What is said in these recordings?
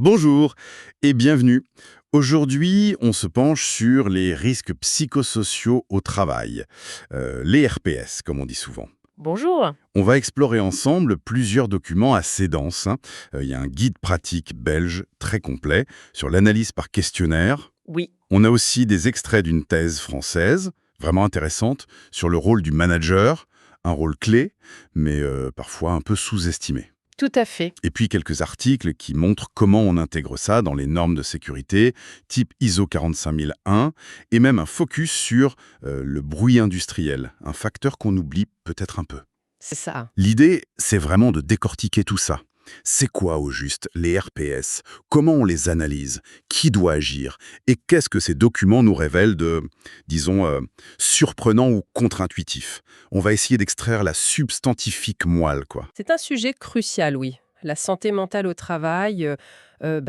Bonjour et bienvenue. Aujourd'hui, on se penche sur les risques psychosociaux au travail, les RPS, comme on dit souvent. Bonjour. On va explorer ensemble plusieurs documents assez denses, hein. Il y a un guide pratique belge très complet sur l'analyse par questionnaire. Oui, On a aussi des extraits d'une thèse française, vraiment intéressante, sur le rôle du manager, un rôle clé, mais parfois un peu sous-estimé. tout à fait. Et puis quelques articles qui montrent comment on intègre ça dans les normes de sécurité, type ISO 45001, et même un focus sur le bruit industriel, un facteur qu'on oublie peut-être un peu. C'est ça. L'idée, c'est vraiment de décortiquer tout ça. C'est quoi au juste les RPS? Comment on les analyse? Qui doit agir? Et qu'est-ce que ces documents nous révèlent de, disons, surprenant ou contre-intuitif? On va essayer d'extraire la substantifique moelle, quoi. C'est un sujet crucial, oui. La santé mentale au travail,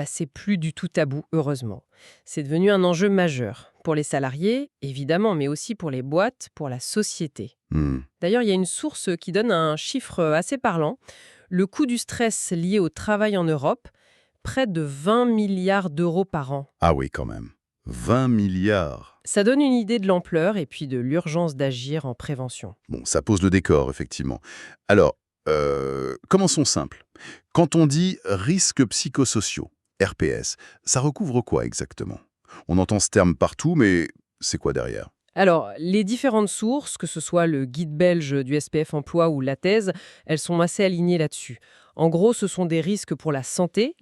c'est plus du tout tabou, heureusement. C'est devenu un enjeu majeur. Pour les salariés, évidemment, mais aussi pour les boîtes, pour la société. Hmm. D'ailleurs, il y a une source qui donne un chiffre assez parlant. Le coût du stress lié au travail en Europe, près de 20 milliards d'euros par an. Ah oui, quand même. 20 milliards. Ça donne une idée de l'ampleur et puis de l'urgence d'agir en prévention. Bon, ça pose le décor, effectivement. Alors, commençons simple. Quand on dit risques psychosociaux, RPS, ça recouvre quoi exactement? On entend ce terme partout, mais c'est quoi derrière? Alors, les différentes sources, que ce soit le guide belge du SPF Emploi ou la thèse, elles sont assez alignées là-dessus. En gros, ce sont des risques pour la santé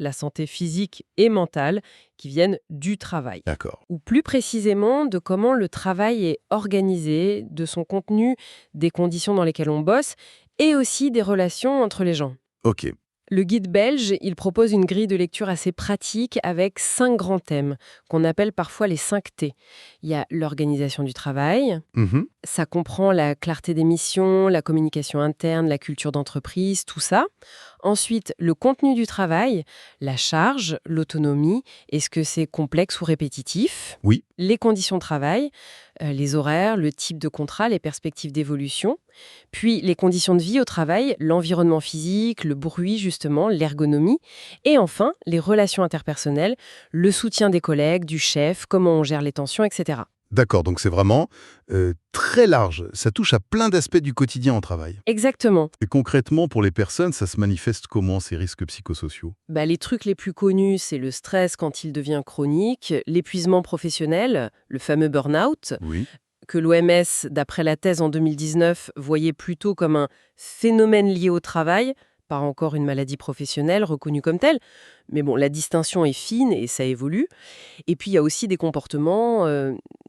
physique et mentale, qui viennent du travail. D'accord. Ou plus précisément, de comment le travail est organisé, de son contenu, des conditions dans lesquelles on bosse, et aussi des relations entre les gens. Ok. Le guide belge, il propose une grille de lecture assez pratique avec 5 grands thèmes, qu'on appelle parfois les 5 T. Il y a l'organisation du travail, Mhm. ça comprend la clarté des missions, la communication interne, la culture d'entreprise, tout ça. Ensuite, le contenu du travail, la charge, l'autonomie, est-ce que c'est complexe ou répétitif? Oui. Les conditions de travail, les horaires, le type de contrat, les perspectives d'évolution. Puis les conditions de vie au travail, l'environnement physique, le bruit justement, l'ergonomie. Et enfin, les relations interpersonnelles, le soutien des collègues, du chef, comment on gère les tensions, etc. D'accord, donc c'est vraiment très large. Ça touche à plein d'aspects du quotidien au travail. Exactement. Et concrètement, pour les personnes, ça se manifeste comment, ces risques psychosociaux? Les trucs les plus connus, c'est le stress quand il devient chronique, l'épuisement professionnel, le fameux burn-out, Oui. que l'OMS, d'après la thèse en 2019, voyait plutôt comme un phénomène lié au travail, pas encore une maladie professionnelle reconnue comme telle. Mais bon, la distinction est fine et ça évolue. Et puis, il y a aussi des comportements,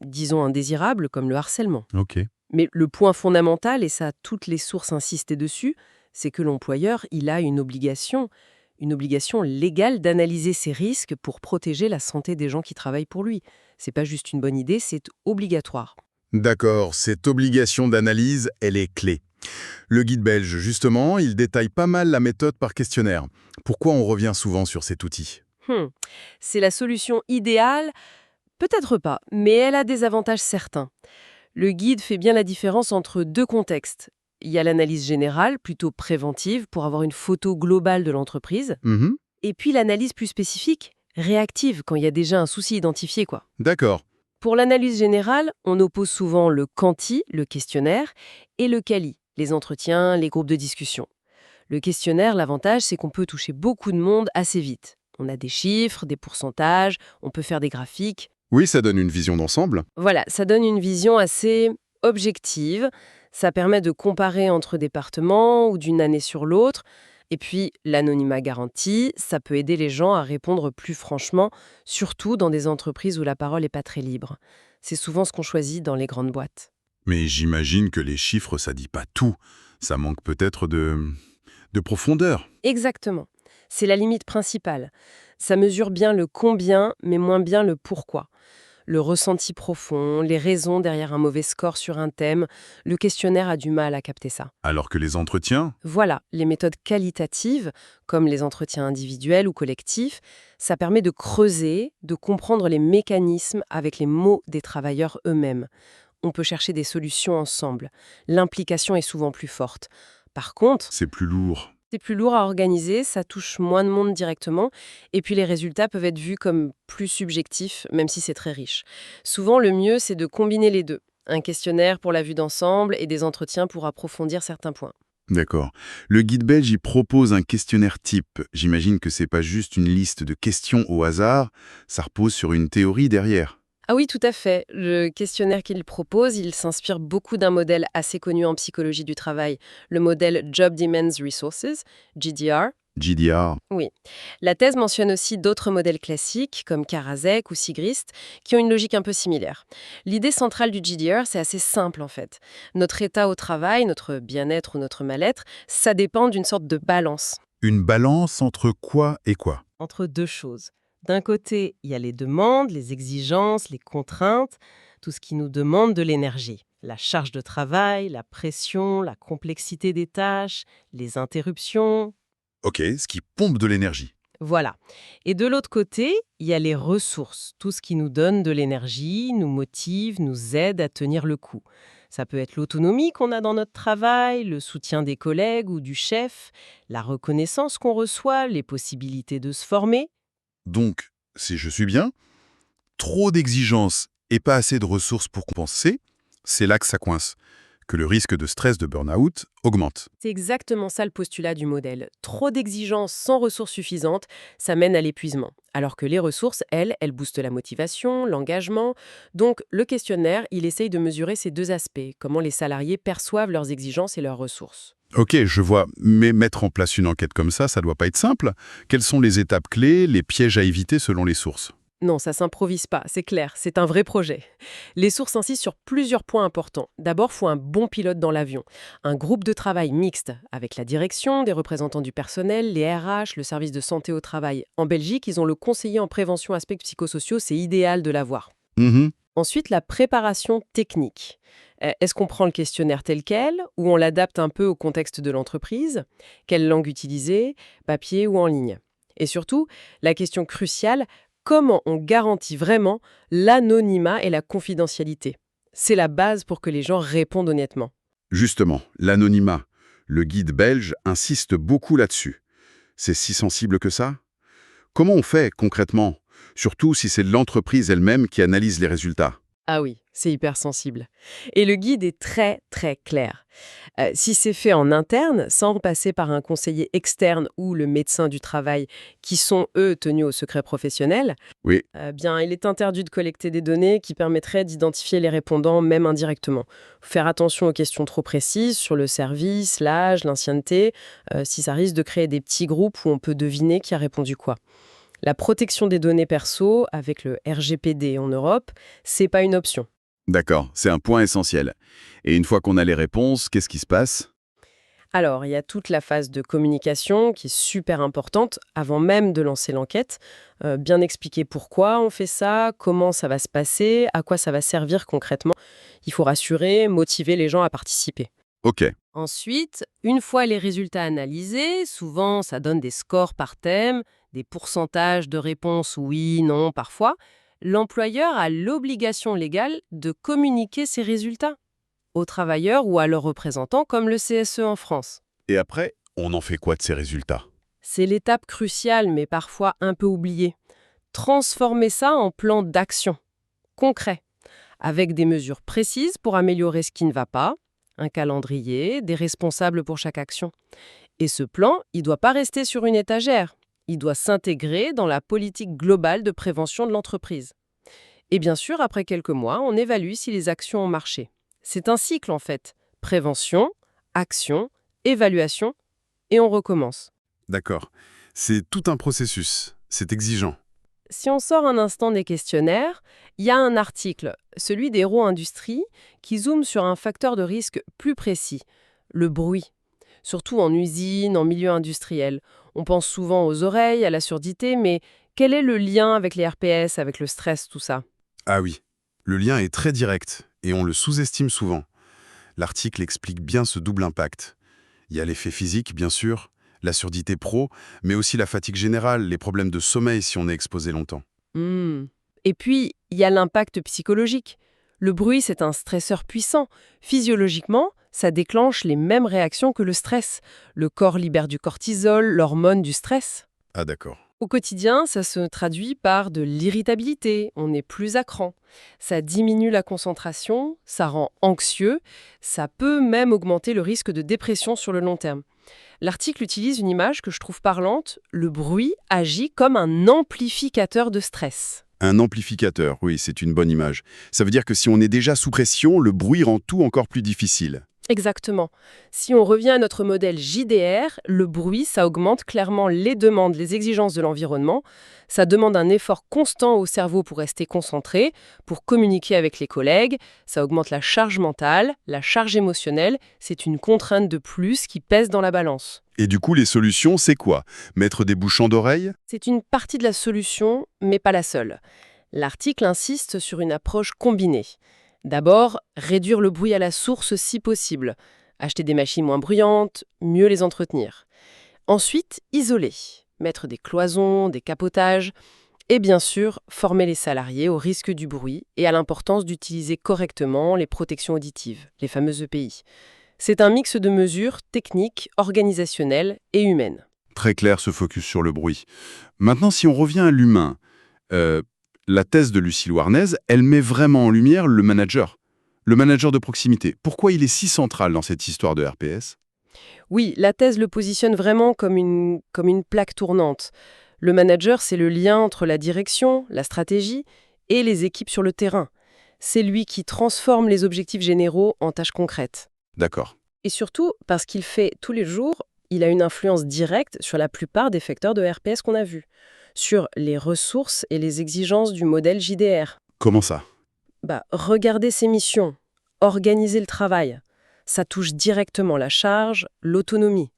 disons, indésirables, comme le harcèlement. Ok. Mais le point fondamental, et ça, toutes les sources insistaient dessus, c'est que l'employeur, il a une obligation légale d'analyser ces risques pour protéger la santé des gens qui travaillent pour lui. C'est pas juste une bonne idée, c'est obligatoire. D'accord, cette obligation d'analyse, elle est clé. Le guide belge, justement, il détaille pas mal la méthode par questionnaire. Pourquoi on revient souvent sur cet outil? Hmm. C'est la solution idéale? Peut-être pas, mais elle a des avantages certains. Le guide fait bien la différence entre deux contextes. Il y a l'analyse générale, plutôt préventive, pour avoir une photo globale de l'entreprise, Mhm. et puis l'analyse plus spécifique, réactive, quand il y a déjà un souci identifié, quoi. D'accord. Pour l'analyse générale, on oppose souvent le quanti, le questionnaire, et le quali, les entretiens, les groupes de discussion. Le questionnaire, l'avantage, c'est qu'on peut toucher beaucoup de monde assez vite. On a des chiffres, des pourcentages, on peut faire des graphiques. Oui, ça donne une vision d'ensemble. Voilà, ça donne une vision assez objective. Ça permet de comparer entre départements ou d'une année sur l'autre. Et puis, l'anonymat garanti, ça peut aider les gens à répondre plus franchement, surtout dans des entreprises où la parole n'est pas très libre. C'est souvent ce qu'on choisit dans les grandes boîtes. Mais j'imagine que les chiffres, ça dit pas tout. Ça manque peut-être de profondeur. Exactement. C'est la limite principale. Ça mesure bien le combien, mais moins bien le pourquoi. Le ressenti profond, les raisons derrière un mauvais score sur un thème, le questionnaire a du mal à capter ça. Alors que les entretiens? Voilà, les méthodes qualitatives, comme les entretiens individuels ou collectifs, ça permet de creuser, de comprendre les mécanismes avec les mots des travailleurs eux-mêmes. On peut chercher des solutions ensemble. L'implication est souvent plus forte. Par contre, C'est plus lourd. C'est plus lourd à organiser, ça touche moins de monde directement, et puis les résultats peuvent être vus comme plus subjectifs, même si c'est très riche. Souvent, le mieux, c'est de combiner les deux. Un questionnaire pour la vue d'ensemble et des entretiens pour approfondir certains points. D'accord. Le guide belge y propose un questionnaire type. J'imagine que c'est pas juste une liste de questions au hasard, ça repose sur une théorie derrière. Ah oui, tout à fait. Le questionnaire qu'il propose, il s'inspire beaucoup d'un modèle assez connu en psychologie du travail, le modèle Job Demands Resources, GDR. GDR. Oui. La thèse mentionne aussi d'autres modèles classiques, comme Karasek ou Sigrist, qui ont une logique un peu similaire. L'idée centrale du GDR, c'est assez simple en fait. Notre état au travail, notre bien-être ou notre mal-être, ça dépend d'une sorte de balance Une balance entre quoi et quoi? entre deux choses. D'un côté, il y a les demandes, les exigences, les contraintes, tout ce qui nous demande de l'énergie. La charge de travail, la pression, la complexité des tâches, les interruptions. Ok, ce qui pompe de l'énergie. Voilà. Et de l'autre côté, il y a les ressources, tout ce qui nous donne de l'énergie, nous motive, nous aide à tenir le coup. Ça peut être l'autonomie qu'on a dans notre travail, le soutien des collègues ou du chef, la reconnaissance qu'on reçoit, les possibilités de se former. Donc, si je suis bien, trop d'exigences et pas assez de ressources pour compenser, c'est là que ça coince, que le risque de stress de burn-out augmente. C'est exactement ça le postulat du modèle. Trop d'exigences sans ressources suffisantes, ça mène à l'épuisement. Alors que les ressources, elles boostent la motivation, l'engagement. Donc le questionnaire, il essaye de mesurer ces deux aspects, comment les salariés perçoivent leurs exigences et leurs ressources. Ok, je vois, mais mettre en place une enquête comme ça doit pas être simple. Quelles sont les étapes clés, les pièges à éviter selon les sources? Non, ça s'improvise pas, c'est clair, c'est un vrai projet. Les sources insistent sur plusieurs points importants. D'abord, faut un bon pilote dans l'avion. Un groupe de travail mixte, avec la direction, des représentants du personnel, les RH, le service de santé au travail. En Belgique, ils ont le conseiller en prévention aspects psychosociaux, c'est idéal de l'avoir. Mhm. Ensuite, la préparation technique. Est-ce qu'on prend le questionnaire tel quel, ou on l'adapte un peu au contexte de l'entreprise? Quelle langue utiliser, papier ou en ligne? Et surtout, la question cruciale, comment on garantit vraiment l'anonymat et la confidentialité? C'est la base pour que les gens répondent honnêtement. Justement, l'anonymat. Le guide belge insiste beaucoup là-dessus. C'est si sensible que ça? Comment on fait concrètement? Surtout si c'est l'entreprise elle-même qui analyse les résultats. Ah oui, c'est hyper sensible. Et le guide est très très clair. Si c'est fait en interne, sans passer par un conseiller externe ou le médecin du travail, qui sont eux tenus au secret professionnel, Oui. bien il est interdit de collecter des données qui permettraient d'identifier les répondants même indirectement. Faire attention aux questions trop précises sur le service, l'âge, l'ancienneté, si ça risque de créer des petits groupes où on peut deviner qui a répondu quoi. La protection des données perso, avec le RGPD en Europe, c'est pas une option. D'accord, c'est un point essentiel. Et une fois qu'on a les réponses, qu'est-ce qui se passe? Alors, il y a toute la phase de communication qui est super importante avant même de lancer l'enquête. Bien expliquer pourquoi on fait ça, comment ça va se passer, à quoi ça va servir concrètement. Il faut rassurer, motiver les gens à participer. Ok. Ensuite, une fois les résultats analysés, souvent ça donne des scores par thème, des pourcentages de réponses oui, non, parfois, l'employeur a l'obligation légale de communiquer ces résultats aux travailleurs ou à leurs représentants comme le CSE en France. Et après, on en fait quoi de ces résultats? C'est l'étape cruciale mais parfois un peu oubliée. Transformer ça en plan d'action, concret, avec des mesures précises pour améliorer ce qui ne va pas, un calendrier, des responsables pour chaque action. Et ce plan, il ne doit pas rester sur une étagère. Il doit s'intégrer dans la politique globale de prévention de l'entreprise. Et bien sûr, après quelques mois, on évalue si les actions ont marché. C'est un cycle en fait. Prévention, action, évaluation, et on recommence. D'accord. C'est tout un processus. C'est exigeant. Si on sort un instant des questionnaires, il y a un article, celui d'Hero Industrie, qui zoome sur un facteur de risque plus précis, le bruit. Surtout en usine, en milieu industriel. On pense souvent aux oreilles, à la surdité, mais quel est le lien avec les RPS, avec le stress, tout ça? Ah oui, le lien est très direct et on le sous-estime souvent. L'article explique bien ce double impact. Il y a l'effet physique, bien sûr, la surdité pro, mais aussi la fatigue générale, les problèmes de sommeil si on est exposé longtemps. Hmm. Et puis, il y a l'impact psychologique. Le bruit, c'est un stresseur puissant. Physiologiquement, ça déclenche les mêmes réactions que le stress. Le corps libère du cortisol, l'hormone du stress. Ah d'accord. Au quotidien, ça se traduit par de l'irritabilité, on est plus à cran. Ça diminue la concentration, ça rend anxieux, ça peut même augmenter le risque de dépression sur le long terme. L'article utilise une image que je trouve parlante, le bruit agit comme un amplificateur de stress. Un amplificateur, oui, c'est une bonne image. Ça veut dire que si on est déjà sous pression, le bruit rend tout encore plus difficile. Exactement. Si on revient à notre modèle JDR, le bruit, ça augmente clairement les demandes, les exigences de l'environnement. Ça demande un effort constant au cerveau pour rester concentré, pour communiquer avec les collègues. Ça augmente la charge mentale, la charge émotionnelle. C'est une contrainte de plus qui pèse dans la balance. Et du coup, les solutions, c'est quoi? Mettre des bouchons d'oreille? C'est une partie de la solution, mais pas la seule. L'article insiste sur une approche combinée. D'abord, réduire le bruit à la source si possible. Acheter des machines moins bruyantes, mieux les entretenir. Ensuite, isoler. Mettre des cloisons, des capotages. Et bien sûr, former les salariés au risque du bruit et à l'importance d'utiliser correctement les protections auditives, les fameuses EPI. C'est un mix de mesures techniques, organisationnelles et humaines. Très clair ce focus sur le bruit. Maintenant, si on revient à l'humain, euh, la thèse de Lucille Warnez, elle met vraiment en lumière le manager de proximité. Pourquoi il est si central dans cette histoire de RPS? Oui, la thèse le positionne vraiment comme une plaque tournante. Le manager, c'est le lien entre la direction, la stratégie et les équipes sur le terrain. C'est lui qui transforme les objectifs généraux en tâches concrètes. D'accord. Et surtout, parce qu'il fait tous les jours, il a une influence directe sur la plupart des facteurs de RPS qu'on a vus, sur les ressources et les exigences du modèle JDR. Comment ça? Regarder ses missions, organiser le travail, ça touche directement la charge, l'autonomie.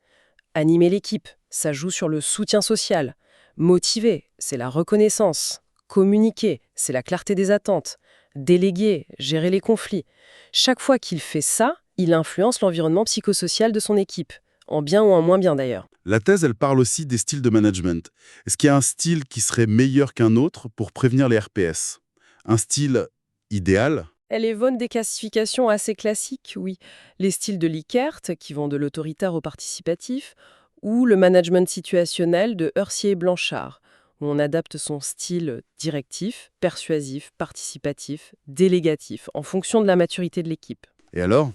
Animer l'équipe, ça joue sur le soutien social. Motiver, c'est la reconnaissance. Communiquer, c'est la clarté des attentes. Déléguer, gérer les conflits. Chaque fois qu'il fait ça, il influence l'environnement psychosocial de son équipe, en bien ou en moins bien d'ailleurs. La thèse, elle parle aussi des styles de management. Est-ce qu'il y a un style qui serait meilleur qu'un autre pour prévenir les RPS? Un style idéal? Elle évoque des classifications assez classiques, oui. Les styles de Likert, qui vont de l'autoritaire au participatif, ou le management situationnel de Heursier et Blanchard, où on adapte son style directif, persuasif, participatif, délégatif, en fonction de la maturité de l'équipe. Et alors?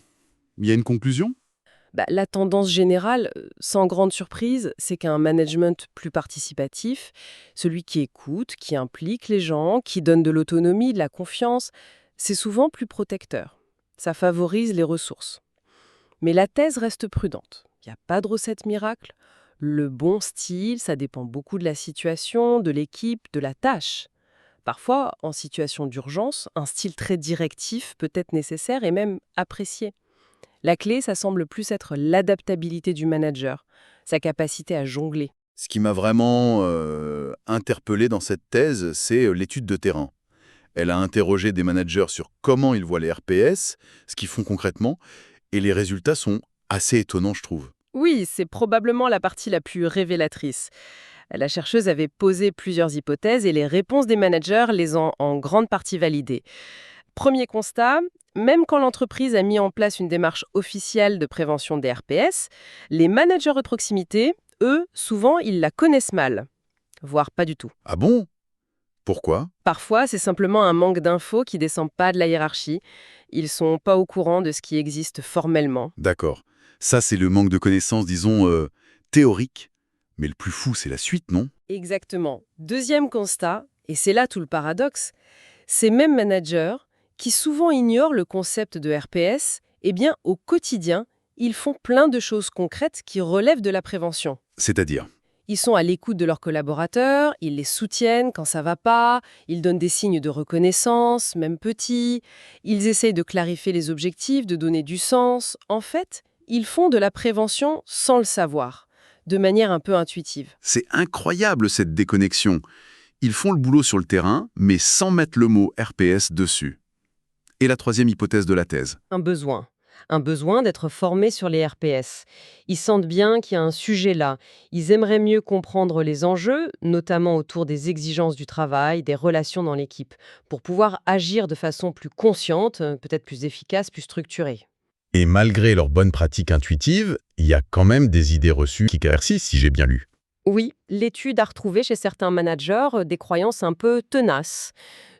Il y a une conclusion? La tendance générale, sans grande surprise, c'est qu'un management plus participatif, celui qui écoute, qui implique les gens, qui donne de l'autonomie, de la confiance, c'est souvent plus protecteur. Ça favorise les ressources. Mais la thèse reste prudente. Il n'y a pas de recette miracle. Le bon style, ça dépend beaucoup de la situation, de l'équipe, de la tâche. Parfois, en situation d'urgence, un style très directif peut être nécessaire et même apprécié. La clé, ça semble plus être l'adaptabilité du manager, sa capacité à jongler. Ce qui m'a vraiment interpellé dans cette thèse, c'est l'étude de terrain. Elle a interrogé des managers sur comment ils voient les RPS, ce qu'ils font concrètement, et les résultats sont assez étonnants, je trouve. Oui, c'est probablement la partie la plus révélatrice. La chercheuse avait posé plusieurs hypothèses et les réponses des managers les ont en grande partie validées. Premier constat, même quand l'entreprise a mis en place une démarche officielle de prévention des RPS, les managers de proximité, eux, souvent, ils la connaissent mal, voire pas du tout. Ah bon? Pourquoi? Parfois, c'est simplement un manque d'infos qui descend pas de la hiérarchie. Ils sont pas au courant de ce qui existe formellement. D'accord. Ça, c'est le manque de connaissances, disons, théoriques. Mais le plus fou, c'est la suite, non? Exactement. Deuxième constat, et c'est là tout le paradoxe, ces mêmes managers, qui souvent ignorent le concept de RPS, eh bien, au quotidien, ils font plein de choses concrètes qui relèvent de la prévention. C'est-à-dire? Ils sont à l'écoute de leurs collaborateurs, ils les soutiennent quand ça va pas, ils donnent des signes de reconnaissance, même petits, ils essayent de clarifier les objectifs, de donner du sens. En fait, ils font de la prévention sans le savoir, de manière un peu intuitive. C'est incroyable, cette déconnexion. Ils font le boulot sur le terrain, mais sans mettre le mot RPS dessus. Et la troisième hypothèse de la thèse? Un besoin. Un besoin d'être formés sur les RPS. Ils sentent bien qu'il y a un sujet là. Ils aimeraient mieux comprendre les enjeux, notamment autour des exigences du travail, des relations dans l'équipe, pour pouvoir agir de façon plus consciente, peut-être plus efficace, plus structurée. Et malgré leurs bonnes pratiques intuitives, il y a quand même des idées reçues qui persistent, si j'ai bien lu. Oui, l'étude a retrouvé chez certains managers des croyances un peu tenaces,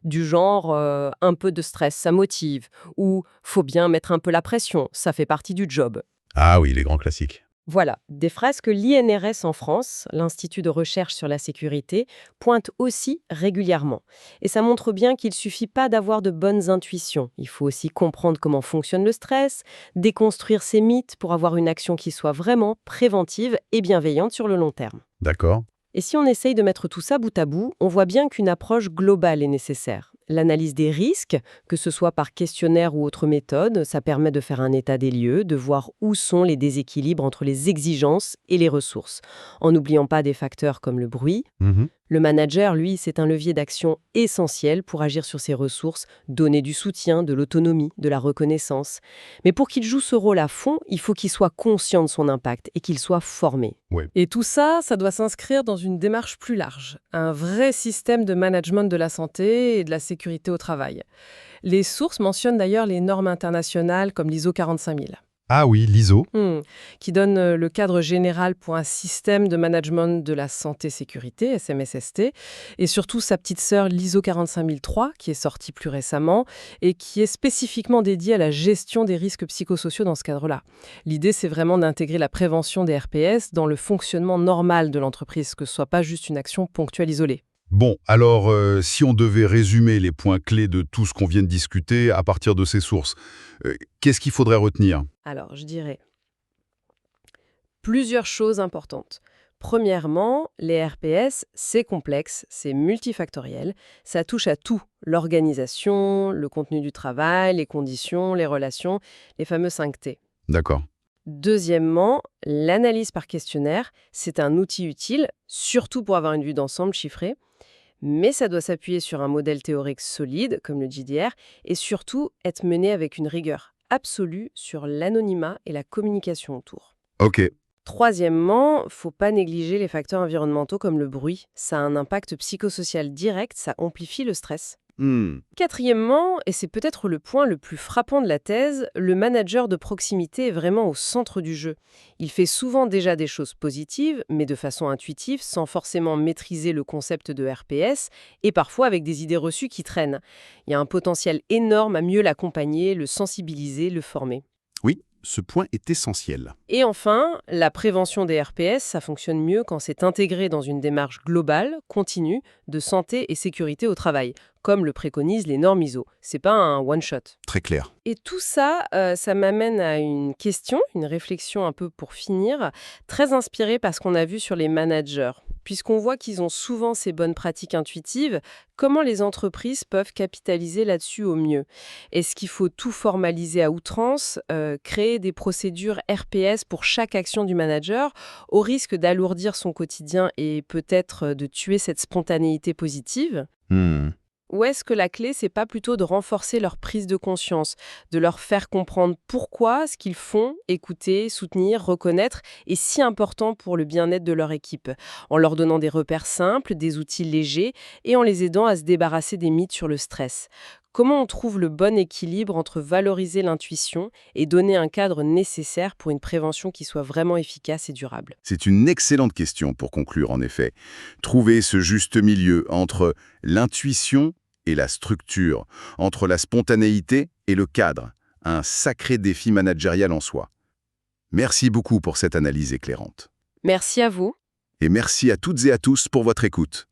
du genre un peu de stress, ça motive, ou faut bien mettre un peu la pression, ça fait partie du job. Ah oui, les grands classiques. Voilà, des phrases que l'INRS en France, l'Institut de recherche sur la sécurité, pointe aussi régulièrement. Et ça montre bien qu'il ne suffit pas d'avoir de bonnes intuitions. Il faut aussi comprendre comment fonctionne le stress, déconstruire ces mythes pour avoir une action qui soit vraiment préventive et bienveillante sur le long terme. D'accord. Et si on essaye de mettre tout ça bout à bout, on voit bien qu'une approche globale est nécessaire. L'analyse des risques, que ce soit par questionnaire ou autre méthode, ça permet de faire un état des lieux, de voir où sont les déséquilibres entre les exigences et les ressources, en n'oubliant pas des facteurs comme le bruit. Mhm. Le manager, lui, c'est un levier d'action essentiel pour agir sur ses ressources, donner du soutien, de l'autonomie, de la reconnaissance. Mais pour qu'il joue ce rôle à fond, il faut qu'il soit conscient de son impact et qu'il soit formé. Ouais. Et tout ça, ça doit s'inscrire dans une démarche plus large, un vrai système de management de la santé et de la sécurité au travail. Les sources mentionnent d'ailleurs les normes internationales comme l'ISO 45000. Ah oui, l'ISO. Qui donne le cadre général pour un système de management de la santé-sécurité, SMSST, et surtout sa petite sœur, l'ISO 45003, qui est sortie plus récemment, et qui est spécifiquement dédiée à la gestion des risques psychosociaux dans ce cadre-là. L'idée, c'est vraiment d'intégrer la prévention des RPS dans le fonctionnement normal de l'entreprise, que ce soit pas juste une action ponctuelle isolée. Bon, alors, si on devait résumer les points clés de tout ce qu'on vient de discuter à partir de ces sources, qu'est-ce qu'il faudrait retenir? Alors, je dirais plusieurs choses importantes. Premièrement, les RPS, c'est complexe, c'est multifactoriel, ça touche à tout, l'organisation, le contenu du travail, les conditions, les relations, les fameux 5T. D'accord. Deuxièmement, l'analyse par questionnaire, c'est un outil utile, surtout pour avoir une vue d'ensemble chiffrée, mais ça doit s'appuyer sur un modèle théorique solide, comme le GDR, et surtout être mené avec une rigueur absolue sur l'anonymat et la communication autour. Ok. Troisièmement, faut pas négliger les facteurs environnementaux comme le bruit. Ça a un impact psychosocial direct, ça amplifie le stress. Quatrièmement, et c'est peut-être le point le plus frappant de la thèse, le manager de proximité est vraiment au centre du jeu. Il fait souvent déjà des choses positives, mais de façon intuitive, sans forcément maîtriser le concept de RPS, et parfois avec des idées reçues qui traînent. Il y a un potentiel énorme à mieux l'accompagner, le sensibiliser, le former. Oui, ce point est essentiel. Et enfin, la prévention des RPS, ça fonctionne mieux quand c'est intégré dans une démarche globale, continue, de santé et sécurité au travail, comme le préconisent les normes ISO. C'est pas un one-shot. Très clair. Et tout ça, ça m'amène à une question, une réflexion un peu pour finir, très inspirée par ce qu'on a vu sur les managers. Puisqu'on voit qu'ils ont souvent ces bonnes pratiques intuitives, comment les entreprises peuvent capitaliser là-dessus au mieux? Est-ce qu'il faut tout formaliser à outrance, créer des procédures RPS pour chaque action du manager, au risque d'alourdir son quotidien et peut-être de tuer cette spontanéité positive? Ou est-ce que la clé, c'est pas plutôt de renforcer leur prise de conscience, de leur faire comprendre pourquoi ce qu'ils font, écouter, soutenir, reconnaître, est si important pour le bien-être de leur équipe, en leur donnant des repères simples, des outils légers et en les aidant à se débarrasser des mythes sur le stress? Comment on trouve le bon équilibre entre valoriser l'intuition et donner un cadre nécessaire pour une prévention qui soit vraiment efficace et durable? C'est une excellente question pour conclure, en effet. Trouver ce juste milieu entre l'intuition et la structure, entre la spontanéité et le cadre, un sacré défi managérial en soi. Merci beaucoup pour cette analyse éclairante. Merci à vous. Et merci à toutes et à tous pour votre écoute.